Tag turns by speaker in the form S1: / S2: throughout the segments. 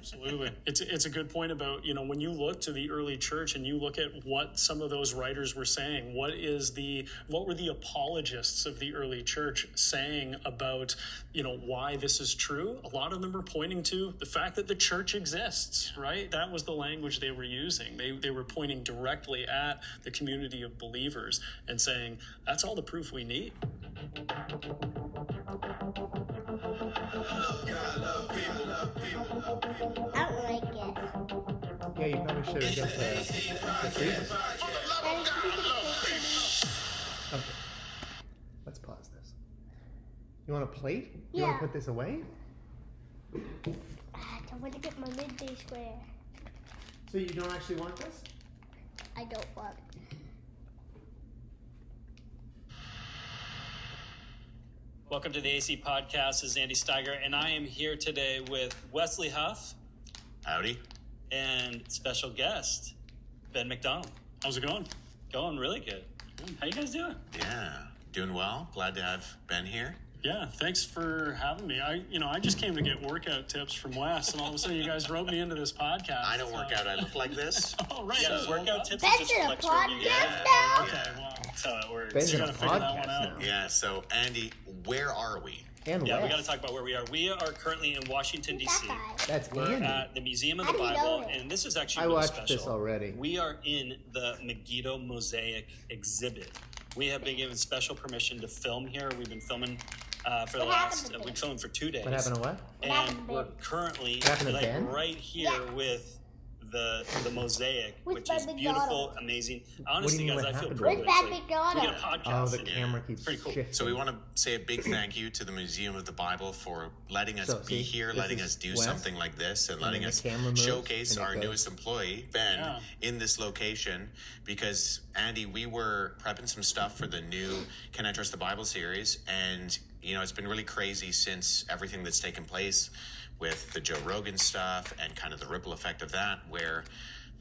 S1: Absolutely. It's a good point about, when you look to the early church and you look at what some of those writers were saying, what were the apologists of the early church saying about, why this is true? A lot of them are pointing to the fact that the church exists, right? That was the language they were using. They were pointing directly at the community of believers and saying, that's all the proof we need.
S2: I don't like it.
S3: Yeah, you probably should have jumped the freezer. Okay. Let's pause this. You want a plate? You want to put this away?
S2: I want to get my midday square.
S3: So you don't actually want this?
S2: I don't want.
S4: Welcome to the AC Podcast. This is Andy Steiger, and I am here today with Wesley Huff.
S5: Howdy.
S4: And special guest, Ben McDonald.
S1: How's it going?
S4: Going really good. How you guys doing?
S5: Yeah, doing well. Glad to have Ben here.
S1: Yeah, thanks for having me. I just came to get workout tips from Wes, and all of a sudden you guys wrote me into this podcast.
S5: I don't work out. I look like this.
S1: Oh, right.
S4: Yeah, workout tips
S2: Ben's
S4: are just
S2: in a
S4: flex
S2: podcast
S4: review.
S2: now?
S1: Okay, well,
S4: That's how it works.
S3: Ben's in a
S1: gotta figure that
S3: podcast
S1: one out.
S3: now.
S5: Yeah, so Andy, where are we?
S3: And
S4: Yeah, we
S3: Wes.
S4: got to talk about where we are. We are currently in Washington,
S2: That
S4: D.C.
S2: guy.
S3: That's
S4: We're
S3: Andy.
S4: at the Museum of
S2: How
S4: the
S2: do you
S4: Bible,
S2: know it?
S4: and this is actually
S3: I
S4: really
S3: watched
S4: special.
S3: this already.
S4: We are in the Megiddo Mosaic exhibit. We have been given special permission to film here. We've been filming for the
S2: What happened
S4: last.
S2: to
S4: We
S2: Ben?
S4: filmed for 2 days.
S3: What happened to what?
S4: And
S2: happened to
S4: we're
S2: Ben?
S4: currently
S3: What happened to
S4: like
S3: Ben?
S4: right here
S2: Yeah.
S4: with the mosaic,
S2: With
S4: which
S2: Ben
S4: is beautiful,
S2: McDonald.
S4: amazing. Honestly,
S3: mean,
S4: guys,
S3: what
S4: I feel
S3: happened to
S4: privileged.
S2: Ben
S4: Like,
S2: McDonald?
S4: we get a podcast.
S3: Oh, the
S4: in
S3: camera
S4: here.
S3: keeps
S4: It's pretty cool.
S3: shifting.
S5: So we want to say a big thank you to the Museum of the Bible for letting us
S3: So,
S5: be
S3: see,
S5: here,
S3: this
S5: letting
S3: is
S5: us do
S3: Wes,
S5: something like this, and
S3: and
S5: letting
S3: then the
S5: us
S3: camera moves,
S5: showcase
S3: and it
S5: our
S3: goes.
S5: newest employee, Ben,
S1: Yeah.
S5: in this location. Because, Andy, we were prepping some stuff for the new Can I Trust the Bible series, and, it's been really crazy since everything that's taken place with the Joe Rogan stuff and kind of the ripple effect of that, where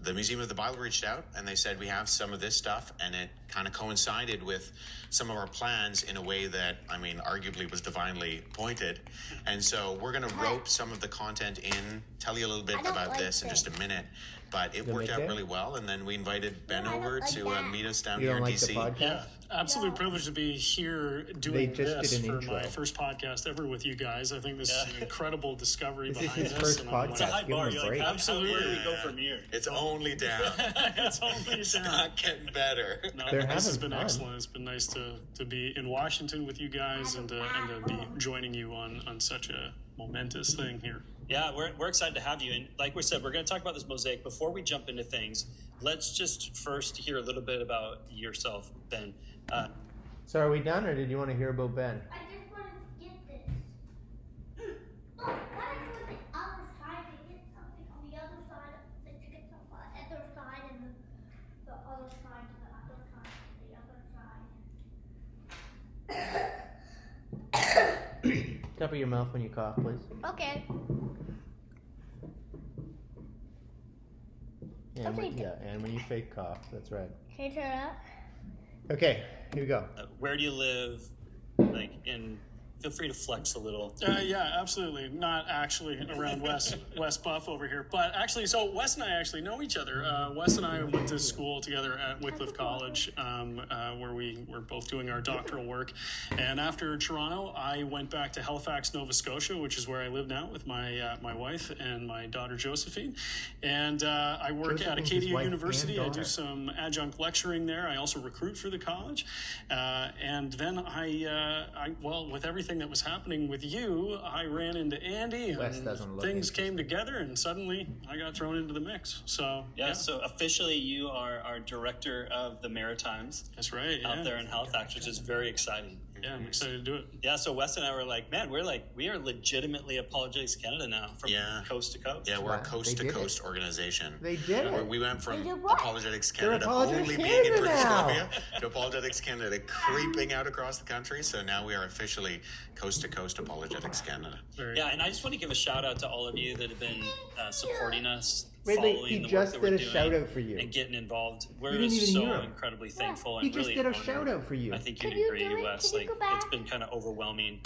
S5: the Museum of the Bible reached out and they said, we have some of this stuff, and it kind of coincided with some of our plans in a way that, arguably was divinely pointed. And so we're going to rope some of the content in, tell you a little bit
S2: I don't
S5: about
S2: like
S5: this in just a minute. But it
S3: You
S5: worked
S3: like
S5: out
S3: it?
S5: really well, and then we invited Ben
S2: No, I don't
S5: over
S2: like
S5: to
S2: that.
S5: meet us down
S3: You
S5: here
S3: don't
S5: in
S3: like the
S5: DC.
S3: podcast?
S1: Yeah, absolute
S2: No.
S1: privilege to be here
S3: They
S1: doing
S3: just
S1: this
S3: did an
S1: for
S3: intro.
S1: my first podcast ever with you guys. I think this is an incredible discovery
S3: This is
S1: behind
S3: his
S1: this.
S3: first
S1: and I'm
S4: It's a
S3: podcast.
S4: high
S3: Give him
S4: bar.
S3: a
S4: You're like,
S3: break.
S4: where do we go
S5: Yeah.
S4: from here?
S5: It's only down.
S1: It's only
S5: It's
S1: down.
S5: not getting better.
S1: No,
S3: They're
S1: this has
S3: having
S1: been
S3: fun.
S1: excellent. It's been nice to be in Washington with you guys and to be joining you on such a momentous thing here.
S4: Yeah, we're excited to have you. And like we said, we're going to talk about this mosaic. Before we jump into things, let's just first hear a little bit about yourself, Ben.
S3: So are we done, or did you want to hear about Ben?
S2: I just want to get this. Oh, what I go to the other side to get something on the other side, to get some other side and the other side to the other side to the other side.
S3: Cover your mouth when you cough, please.
S2: Okay.
S3: And when,
S2: Okay.
S3: and when you fake cough, that's right.
S2: Can you turn it up?
S3: Okay, here we go.
S4: Where do you live? Feel free to flex a little.
S1: Yeah, absolutely. Not actually around Wes Buff over here, but actually, so Wes and I actually know each other. Wes and I went to school together at Wycliffe College, where we were both doing our doctoral work. And after Toronto, I went back to Halifax, Nova Scotia, which is where I live now with my wife and my daughter Josephine. And I work at
S3: Josephine's his
S1: Acadia
S3: wife
S1: University.
S3: and
S1: I do
S3: daughter.
S1: some adjunct lecturing there. I also recruit for the college. And then with everything that was happening with you, I ran into Andy,
S3: Wes
S1: and
S3: doesn't look
S1: things
S3: interested.
S1: came together, and suddenly I got thrown into the mix. So
S4: Yeah, so officially you are our director of the Maritimes
S1: that's right.
S4: out
S1: Yeah.
S4: there in Halifax, which is very exciting.
S1: Yeah, I'm excited to do it.
S4: Yeah, so Wes and I were like, man, we are legitimately Apologetics Canada now from
S5: Yeah.
S4: coast to coast.
S5: Yeah, we're a
S3: Right. They
S5: coast-to-coast organization.
S3: They did it.
S5: We went from
S2: They did what?
S5: Apologetics
S3: They're
S5: Canada
S3: Apologetics
S5: only being in
S3: Canada
S5: British
S3: now.
S5: Columbia to Apologetics Canada creeping out across the country. So now we are officially coast-to-coast Apologetics Canada.
S1: Very
S4: Yeah, and I just want to give a shout out to all of you that have been supporting us,
S3: Ridley,
S4: following
S3: he
S4: the work
S3: just
S4: that
S3: did
S4: we're
S3: a
S4: doing,
S3: shout out for you.
S4: and getting involved. We're
S3: didn't
S4: just
S3: even hear
S4: so
S3: him.
S4: incredibly thankful
S3: He
S4: and
S3: just
S4: really
S3: did a
S4: honored.
S3: shout out for you.
S4: I think
S2: Can
S4: you'd
S2: you
S4: agree,
S2: do it?
S4: Wes.
S2: Can you
S4: Like
S2: go back?
S4: it's been kind of overwhelming,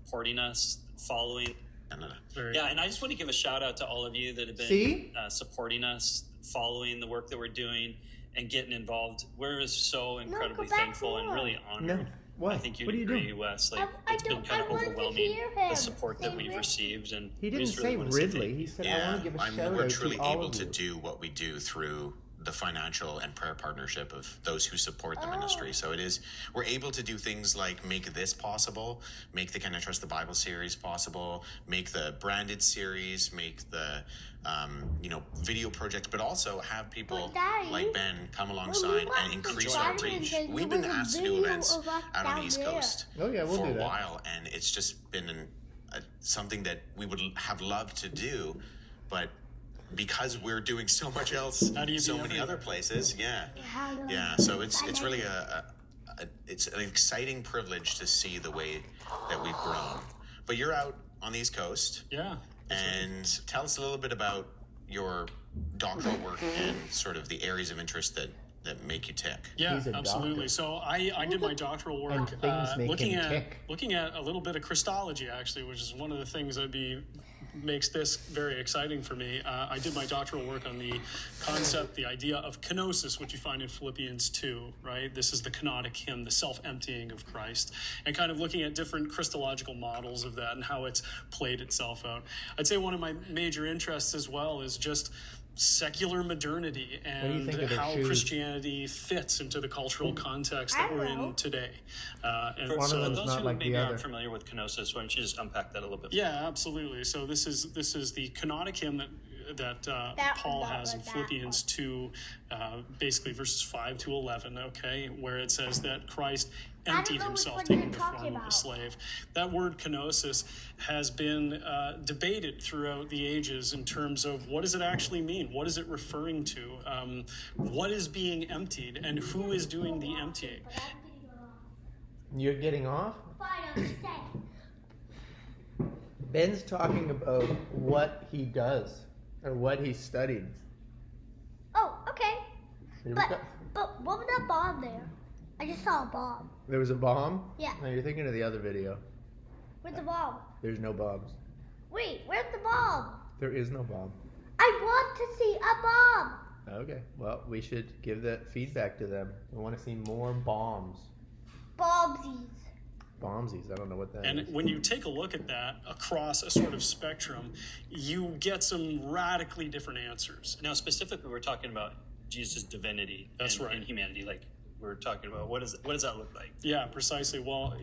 S4: supporting us, following
S5: Canada.
S4: Yeah, and I just want to give a shout out to all of you that have been
S3: See?
S4: supporting us, following the work that we're doing, and getting involved. We're so incredibly
S2: go back
S4: thankful and
S2: more.
S4: really honored.
S3: No. What?
S4: I think you'd
S3: What are you
S4: agree,
S3: doing?
S4: Wes. Like,
S2: I
S4: it's been
S2: don't-
S4: kind
S2: I
S4: of
S2: want to
S4: overwhelming,
S2: hear
S4: the
S2: him
S4: support that
S2: say
S4: we've
S2: Ridley.
S4: received. And
S3: He
S4: we
S3: didn't
S4: just really
S3: say
S4: want to say
S3: Ridley.
S4: thank
S3: He
S4: you.
S3: said, I
S5: Yeah,
S3: want to give a
S5: I mean,
S3: shout
S5: we're
S3: out
S5: truly
S3: to all
S5: able
S3: of
S5: to
S3: you.
S5: do what we do through the financial and prayer partnership of those who support the ministry. So we're able to do things like make this possible, make the Can I Trust the Bible series possible, make the branded series, make the video projects, but also have people
S2: But Daddy,
S5: like Ben come
S2: when
S5: alongside
S2: we watched
S5: and
S2: the
S5: increase our
S2: Spider-Man
S5: reach.
S2: video,
S5: We've been
S2: there was a
S5: asked to do
S2: video
S5: events
S2: of us
S5: out on the
S2: down
S5: East
S2: there.
S5: Coast
S3: Oh, yeah, we'll
S5: for
S3: do
S5: a
S3: that.
S5: while, and it's just been something that we would have loved to do, but because we're doing so much else,
S1: How do you
S5: so
S1: be
S5: many
S1: everywhere?
S5: other places, yeah.
S2: Yeah.
S5: So it's really it's an exciting privilege to see the way that we've grown. But you're out on the East Coast,
S1: Yeah.
S5: and tell us a little bit about your doctoral work and sort of the areas of interest that make you tick.
S1: Yeah,
S3: He's a
S1: absolutely.
S3: doctor.
S1: So I did my doctoral work
S3: And things make
S1: looking
S3: him
S1: at
S3: tick.
S1: looking at a little bit of Christology, actually, which is one of the things makes this very exciting for me. I did my doctoral work on the concept, the idea of kenosis, which you find in Philippians 2, right? This is the kenotic hymn, the self-emptying of Christ, and kind of looking at different Christological models of that and how it's played itself out. I'd say one of my major interests as well is just secular modernity
S3: do you
S1: and
S3: think of their
S1: how
S3: shoes?
S1: Christianity fits into the cultural context that we're in today. And
S4: For
S3: One of
S1: so,
S3: them's
S4: those
S3: not
S4: who
S3: like the
S4: maybe
S3: other.
S4: aren't familiar with kenosis, why don't you just unpack that a little bit?
S1: yeah, absolutely. So this is the kenotic hymn that Paul
S2: was not
S1: has in
S2: like that
S1: Philippians 2, basically verses 5 to 11, okay, where it says that Christ emptied
S2: know which
S1: himself,
S2: one
S1: taking
S2: you're
S1: the
S2: talking
S1: form of a
S2: about.
S1: slave. That word kenosis has been debated throughout the ages in terms of what does it actually mean? What is it referring to? What is being emptied? And who is doing the emptying?
S3: You're getting off?
S2: Fine, stay.
S3: Ben's talking about what he does or what he studied.
S2: Oh, okay.
S3: Here we
S2: But
S3: go.
S2: but what was that bomb there? I just saw a bomb.
S3: There was a bomb?
S2: Yeah.
S3: No, you're thinking of the other video.
S2: Where's the bomb?
S3: There's no bombs.
S2: Wait, where's the bomb?
S3: There is no bomb.
S2: I want to see a bomb.
S3: Okay. Well, we should give that feedback to them. We want to see more bombs.
S2: Bombsies.
S3: Bombsies. I don't know what that
S1: And
S3: is.
S1: when you take a look at that across a sort of spectrum, you get some radically different answers.
S4: Now, specifically, we're talking about Jesus' divinity
S1: That's
S4: and,
S1: right.
S4: and humanity. Like we're talking about, what does that look like?
S1: Yeah, precisely. Well,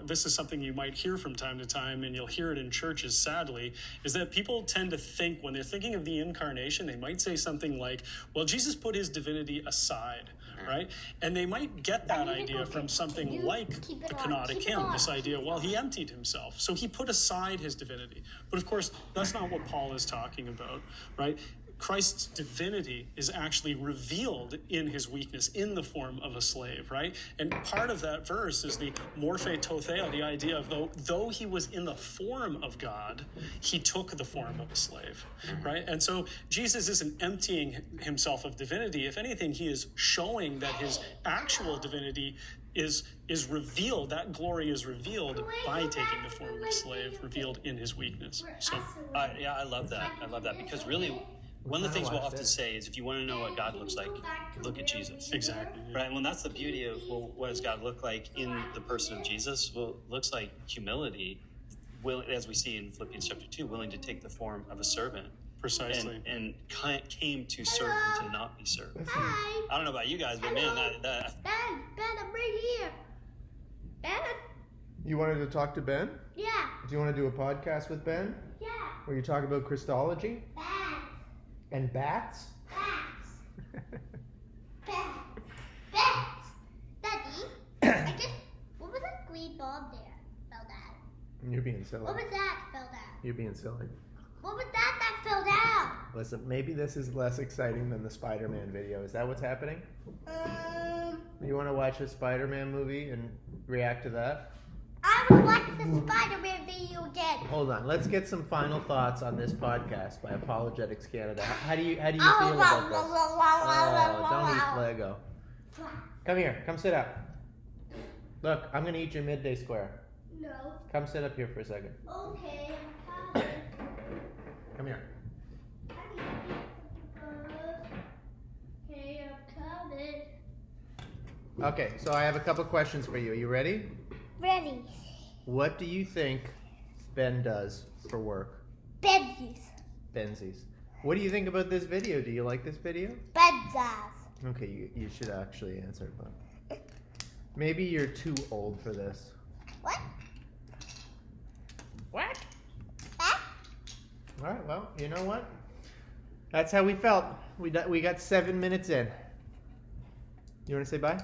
S1: this is something you might hear from time to time, and you'll hear it in churches, sadly, is that people tend to think when they're thinking of the incarnation, they might say something like, well, Jesus put his divinity aside, right? And they might get that idea from something like
S2: keep it
S1: the
S2: on,
S1: kenotic
S2: keep it
S1: hymn,
S2: on.
S1: this idea, well, he emptied himself, so he put aside his divinity. But of course, that's not what Paul is talking about, right? Christ's divinity is actually revealed in his weakness in the form of a slave, right? And part of that verse is the morphe tothea, the idea of though he was in the form of God, he took the form of a slave, right? And so Jesus isn't emptying himself of divinity. If anything, he is showing that his actual divinity is revealed, that glory is revealed by taking the form of a slave, revealed in his weakness. So
S4: Yeah, I love that. I love that because really, one of the things we'll often say is if you want to know what God looks like, look at Jesus.
S1: exactly. Yeah.
S4: Right? Well, that's the beauty of, well, what does God look like in the person of Jesus? Well, it looks like humility, as we see in Philippians chapter 2, willing to take the form of a servant.
S1: Precisely.
S4: And came to serve and to not be served.
S2: Hi.
S4: I don't know about you guys, but man, that
S2: Ben, I'm right here. Ben?
S3: You wanted to talk to Ben?
S2: Yeah.
S3: Do you want to do a podcast with Ben
S2: Yeah.
S3: where you talk about Christology
S2: Bats.
S3: and bats?
S2: Bats. Bats. Bats. Daddy, what was that green bomb there? Fell down.
S3: You're being silly.
S2: What was that fell down?
S3: You're being silly.
S2: What was that fell down?
S3: Listen, maybe this is less exciting than the Spider-Man video. Is that what's happening? You want to watch a Spider-Man movie and react to that?
S2: I would watch the Spider-Man video again.
S3: Hold on. Let's get some final thoughts on this podcast by Apologetics Canada. How do you feel
S2: Oh,
S3: about this? Oh, don't eat Lego. Come here. Come sit up. Look, I'm going to eat your midday square.
S2: No.
S3: Come sit up here for a second.
S2: Okay.
S3: here.
S2: Okay, I'm coming.
S3: Okay, so I have a couple questions for you. Are you ready?
S2: Ready.
S3: What do you think Ben does for work?
S2: Benji's.
S3: Benzies. What do you think about this video? Do you like this video?
S2: Benza's.
S3: Okay, you should actually answer, but maybe you're too old for this.
S2: What?
S3: What?
S2: Huh?
S3: All right, well, you know what? That's how we felt. We got 7 minutes in. You want to say bye?